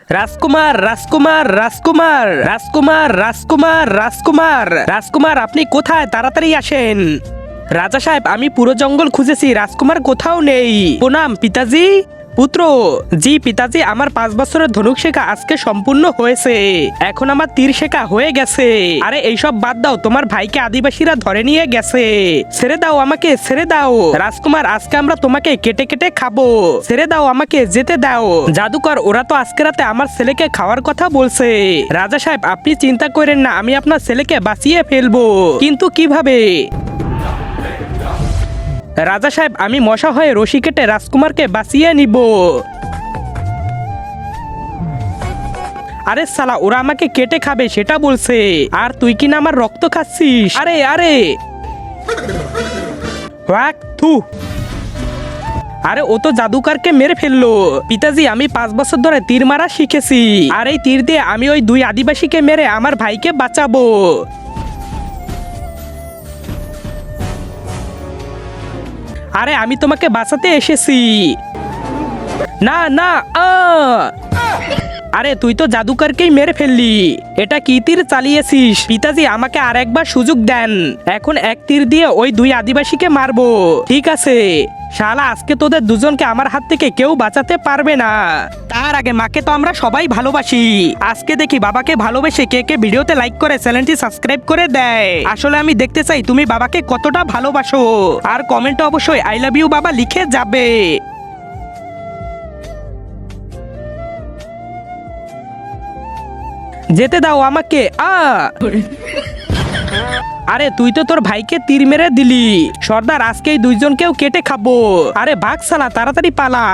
রাজকুমার রাজকুমার রাজকুমার রাজকুমার রাজকুমার রাজকুমার রাজকুমার আপনি কোথায়? তাড়াতাড়ি আসেন। রাজা সাহেব, আমি পুরো জঙ্গল খুঁজেছি, রাজকুমার কোথাও নেই। প্রণাম পিতাজি। পুত্র, জি পিতাজি, আমার 5 বছরের ধনুক শেখা আজকে সম্পূর্ণ হয়েছে। এখন আমার তীর শেখা হয়ে গেছে। আরে এইসব বাদ দাও, তোমার ভাইকে আদিবাসীরা ধরে নিয়ে গেছে। ছেড়ে দাও আমাকে, ছেড়ে দাও। রাজকুমার, আজকে আমরা তোমাকে কেটে কেটে খাবো। ছেড়ে দাও আমাকে, যেতে দাও। জাদুকর, ওরা তো আজকে রাতে আমার ছেলেকে খাওয়ার কথা বলছে। রাজা সাহেব, আপনি চিন্তা করেন না, আমি আপনার ছেলেকে বাঁচিয়ে ফেলবো। কিন্তু কিভাবে? রাজা সাহেব, আমি মশা হয়ে রশি কেটে রাজকুমারকে বাঁচিয়ে নিব। আরে সালা, ওরা আমাকে কেটে খাবে সেটা বলছে, আর তুই কিনা আমার রক্ত খাচ্ছিস। আরে আরে ওয়াক থু। আরে ও তো জাদুকরকে মেরে ফেললো। পিতাজি, আমি 5 বছর ধরে তীর মারা শিখেছি, আর এই তীর দিয়ে আমি ওই 2 আদিবাসীকে মেরে আমার ভাইকে বাঁচাবো। আরে আমি তোমাকে বাঁচাতে এসেছি। না না, আরে তুই তো জাদুকরকেই মেরে ফেললি। এটা কি তীর চালিয়েছিস? পিতাজি, আমাকে আর একবার সুযোগ দেন। এখন এক তীর দিয়ে ওই 2 আদিবাসীকে মারবো। ঠিক আছে শালা, আজকে তোদের দুজনকে আমার হাত থেকে কেউ বাঁচাতে পারবে না। তার আগে মাকে তো আমরা সবাই ভালোবাসি। আজকে দেখি বাবাকে ভালোবেসে কে কে ভিডিওতে লাইক করে চ্যানেলটি সাবস্ক্রাইব করে দেয়। আসলে আমি দেখতে চাই তুমি বাবাকে কতটা ভালোবাসো। আর কমেন্টে অবশ্যই আই লাভ ইউ বাবা লিখে যাবে। যেতে দাও আমাকে। আরে তুই তো তোর ভাইকে তীর মেরে দিলি। সর্দার, আজকে এই 2 জনকেও কেটে খাবো। আরে ভাগ শালা, তাড়াতাড়ি পালা।